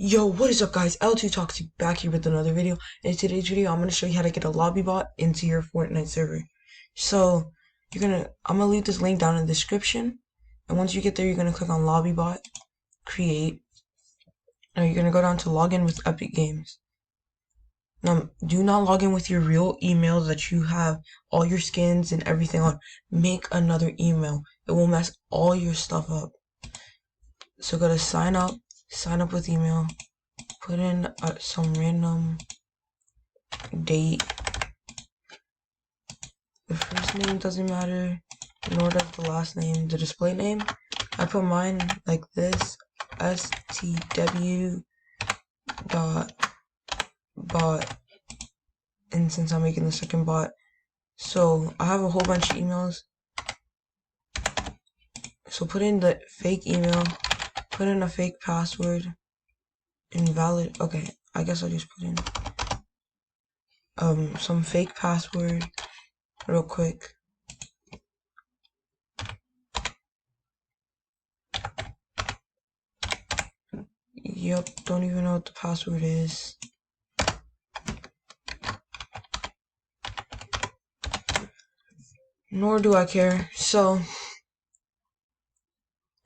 Yo, what is up guys? L2Toxic back here with another video. In today's video, I'm going to show you how to get a lobby bot into your Fortnite server. So, I'm going to leave this link down in the description. And once you get there, you're going to click on lobby bot, create. Now you're going to go down to login with Epic Games. Now, do not log in with your real email that you have all your skins and everything on. Make another email. It will mess all your stuff up. So go to sign up with email. Put in some random date. The first name doesn't matter, nor does the last name. The display name, I put mine like this, stw dot bot, and since I'm making the second bot, so I have a whole bunch of emails. So put in the fake email, put in a fake password, invalid. Okay, I guess I'll just put in some fake password real quick. Yep, don't even know what the password is. Nor do I care. So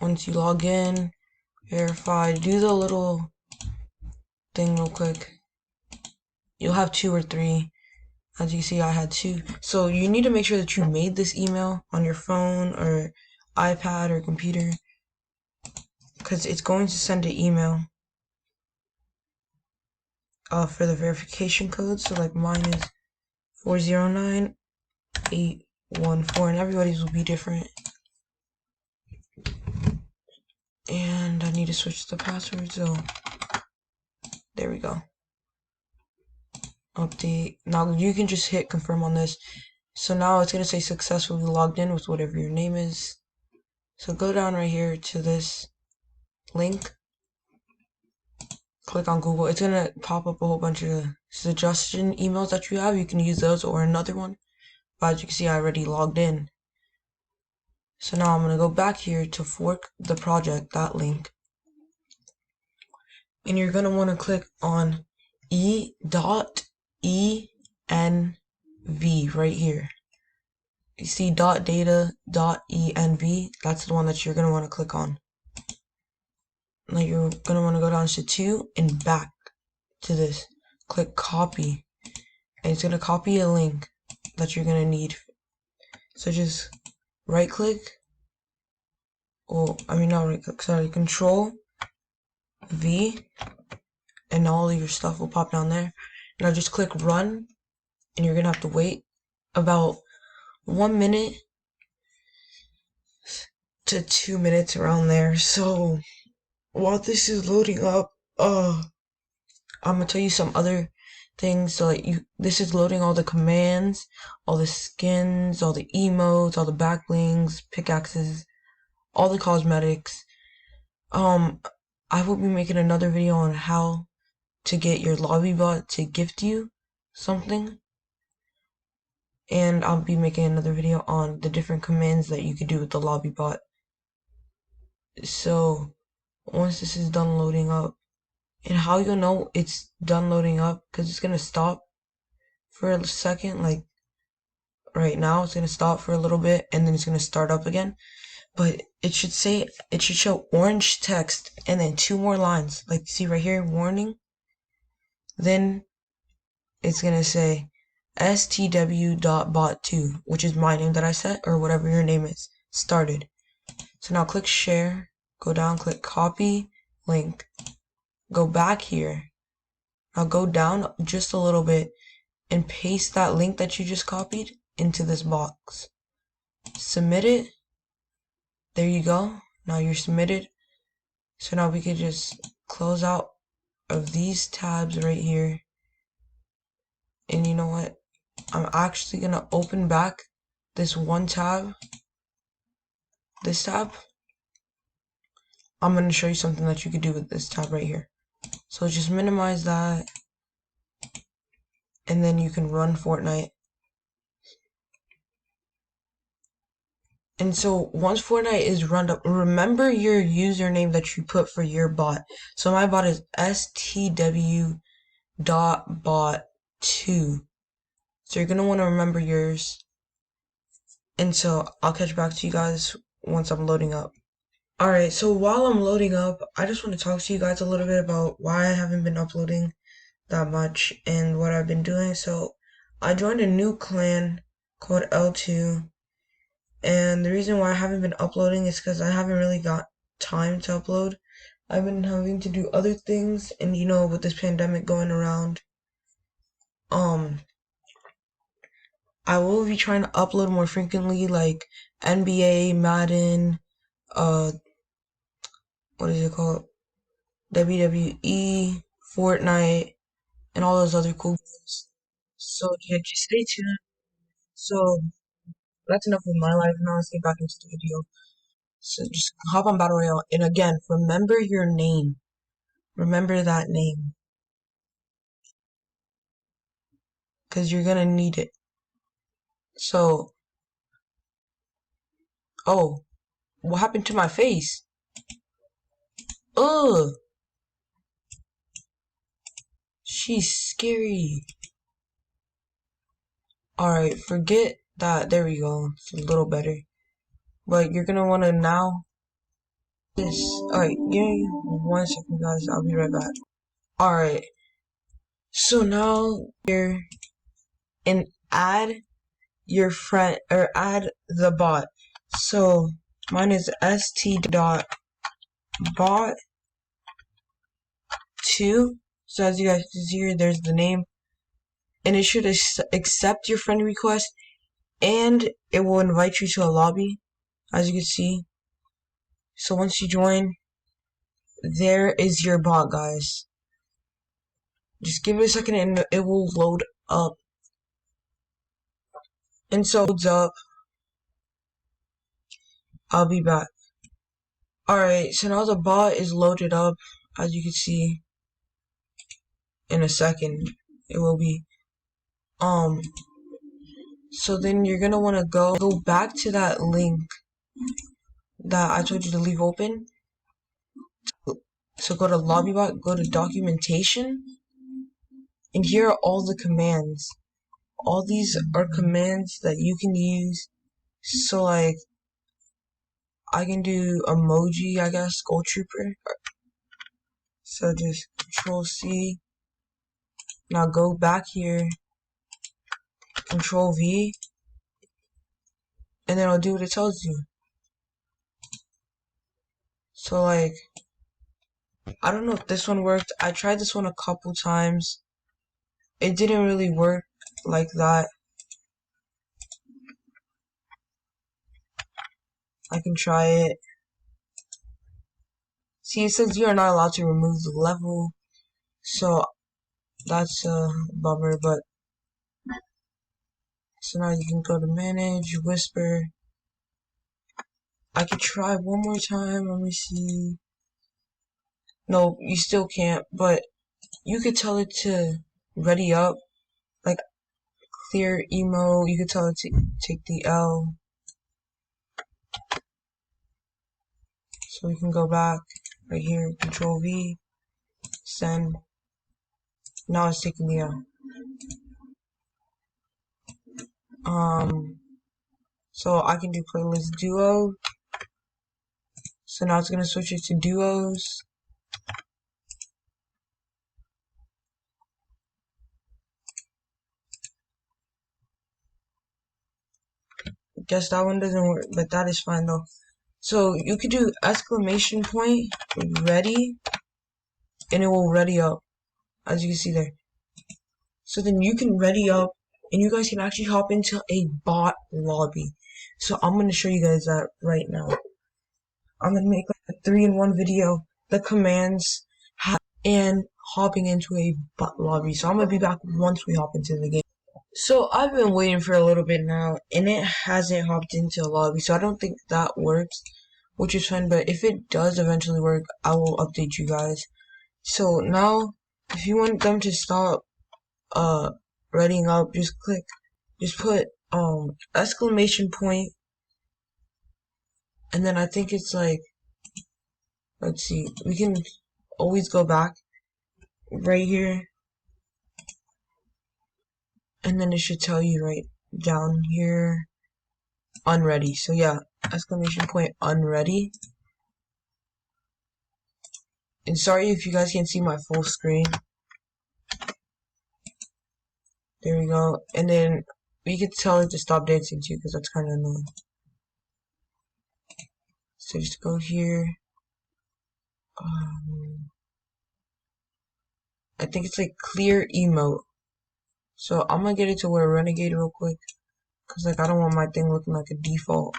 once you log in, verify, do the little thing real quick. You'll have 2 or 3. As you see, I had 2. So you need to make sure that you made this email on your phone or iPad or computer, because it's going to send an email for the verification code. So like mine is 409814, and everybody's will be different. And I need to switch the password, so there we go. Update. Now you can just hit confirm on this. So now it's going to say successfully logged in with whatever your name is. So go down right here to this link. Click on Google. It's going to pop up a whole bunch of suggestion emails that you have. You can use those or another one. But as you can see, I already logged in. So now I'm going to go back here to fork the project, that link. And you're going to want to click on e.env right here. You see .data.env, that's the one that you're going to want to click on. Now you're going to want to go down to 2 and back to this. Click copy. And it's going to copy a link that you're going to need. So just right click. Not right click, sorry, Control V. And all of your stuff will pop down there. Now just click run. And you're going to have to wait about 1 minute to 2 minutes around there. So while this is loading up, I'm gonna tell you some other things. So like this is loading all the commands, all the skins, all the emotes, all the backblings, pickaxes, all the cosmetics. I will be making another video on how to get your lobby bot to gift you something. And I'll be making another video on the different commands that you could do with the lobby bot. So once this is done loading up, and how you'll know it's done loading up, because it's gonna stop for a second, like right now it's gonna stop for a little bit and then it's gonna start up again. But it should show orange text and then 2 more lines, like see right here, warning. Then it's gonna say stw.bot2, which is my name that I set, or whatever your name is, started. So now click share, go down, click copy link, go back here. Now go down just a little bit and paste that link that you just copied into this box. Submit it. There you go. Now you're submitted. So now we could just close out of these tabs right here. And you know what? I'm actually gonna open back this one tab. This tab. I'm gonna show you something that you could do with this tab right here. So just minimize that. And then you can run Fortnite. And so once Fortnite is run up, remember your username that you put for your bot. So my bot is stw.bot2. So you're gonna want to remember yours. And so I'll catch back to you guys once I'm loading up. Alright, so while I'm loading up, I just want to talk to you guys a little bit about why I haven't been uploading that much and what I've been doing. So I joined a new clan called L2, and the reason why I haven't been uploading is because I haven't really got time to upload. I've been having to do other things, and you know, with this pandemic going around, I will be trying to upload more frequently, like NBA, Madden, what is it called? WWE, Fortnite, and all those other cool games. So yeah, just stay tuned. So that's enough of my life. Now let's get back into the video. So just hop on Battle Royale, and again, remember your name. Remember that name, because you're gonna need it. So, oh, what happened to my face? Ugh, she's scary. Alright, forget that. There we go. It's a little better. But you're gonna wanna now. This. Alright, give me 1 second, guys. I'll be right back. Alright, so now here and add your friend or add the bot. So mine is st.bot2. So as you guys can see here, there's the name, and it should accept your friend request, and it will invite you to a lobby, as you can see. So once you join, there is your bot, guys. Just give it a second and it will load up. And so it loads up. I'll be back. Alright, so now the bot is loaded up, as you can see. In a second, it will be. So then you're gonna wanna go back to that link that I told you to leave open. So go to LobbyBot, go to documentation, and here are all the commands. All these are commands that you can use. So like, I can do emoji, I guess, Gold Trooper. So just Control C. Now go back here, Control V, and then it'll do what it tells you. So like, I don't know if this one worked. I tried this one a couple times. It didn't really work like that. I can try it. See, it says you are not allowed to remove the level. So that's a bummer, but so now you can go to manage, whisper. I could try one more time. Let me see. No, you still can't, but you could tell it to ready up, like clear emo. You could tell it to take the L. So we can go back right here, Control V, send. Now it's taking the L. So I can do playlist duo. So now it's gonna switch it to duos. Guess that one doesn't work, but that is fine though. So you could do exclamation point ready, and it will ready up, as you can see there. So then you can ready up, and you guys can actually hop into a bot lobby. So I'm gonna show you guys that right now. I'm gonna make like a 3-in-1 video, the commands, and hopping into a bot lobby. So I'm gonna be back once we hop into the game. So I've been waiting for a little bit now, and it hasn't hopped into a lobby, so I don't think that works, which is fine, but if it does eventually work, I will update you guys. So now, if you want them to stop, readying up, just put, exclamation point, And then I think it's like, let's see, we can always go back right here, and then it should tell you right down here, unready. So yeah, exclamation point unready. And sorry if you guys can't see my full screen. There we go. And then we can tell it to stop dancing too, because that's kind of annoying. So just go here. I think it's like clear emote. So I'm gonna get it to where Renegade real quick, because like I don't want my thing looking like a default.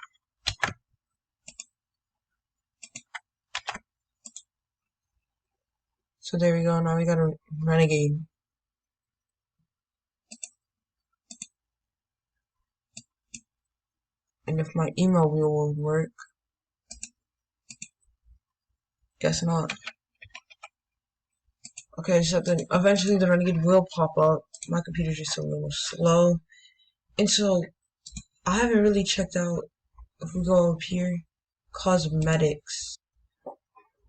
So there we go. Now we got a Renegade. And if my email wheel will work, guess not. Okay, so then eventually the Renegade will pop up. My computer's just a little slow. And so I haven't really checked out, if we go up here, cosmetics.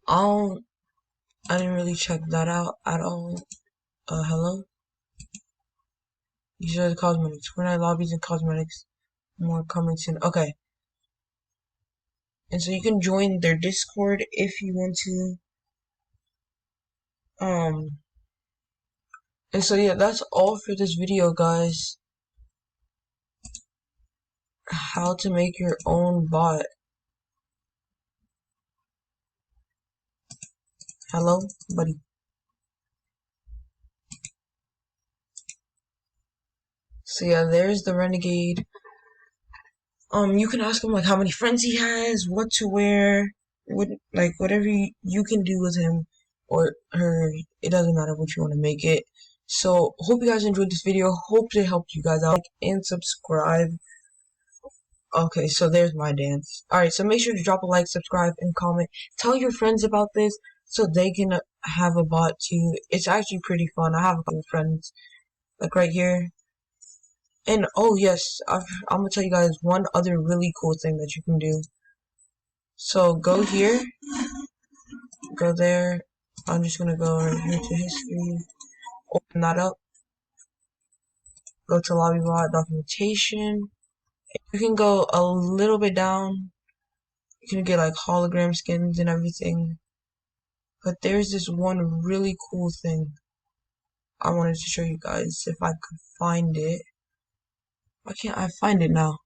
I didn't really check that out at all. Hello? These are the cosmetics. Fortnite lobbies and cosmetics. More coming soon. Okay. And so you can join their Discord if you want to. And so yeah, that's all for this video, guys. How to make your own bot. Hello, buddy. So yeah, there's the Renegade. You can ask him like how many friends he has, what to wear, like whatever you can do with him or her. It doesn't matter what you want to make it. So hope you guys enjoyed this video. Hope it helped you guys out. Like and subscribe. Okay, so there's my dance. Alright, so make sure to drop a like, subscribe, and comment. Tell your friends about this so they can have a bot too. It's actually pretty fun. I have a couple friends, like right here. And oh yes, I'm gonna tell you guys one other really cool thing that you can do. So go here, go there. I'm just gonna go right here to history, open that up, go to LobbyBot documentation. You can go a little bit down. You can get like hologram skins and everything. But there's this one really cool thing I wanted to show you guys if I could find it. Why can't I find it now?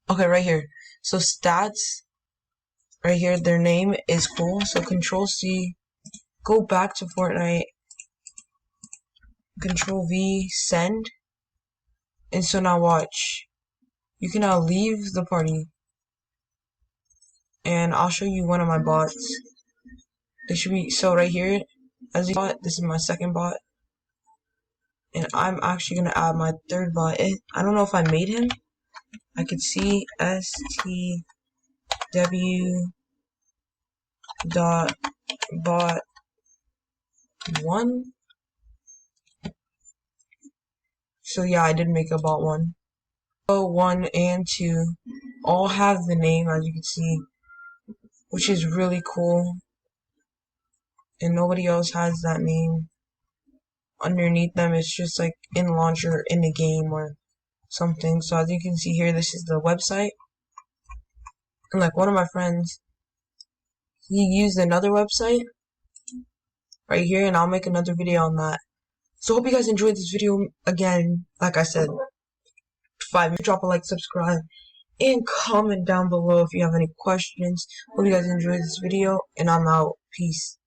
Okay, right here. So stats, right here, their name is cool. So Control C, go back to Fortnite, Control V, send. And so now watch. You can now leave the party. And I'll show you one of my bots. They should be, so right here, as you bot, this is my second bot. And I'm actually gonna add my third bot. I don't know if I made him. I could see stw dot bot 1. So yeah, I did make a bot 1. So 1 and 2 all have the name, as you can see, which is really cool. And nobody else has that name underneath them. It's just like in launcher in the game or something. So as you can see here, this is the website. And like one of my friends, he used another website right here, and I'll make another video on that. So hope you guys enjoyed this video. Again, like I said, 5 minutes, drop a like, subscribe, and comment down below if you have any questions. Hope you guys enjoyed this video, and I'm out. Peace.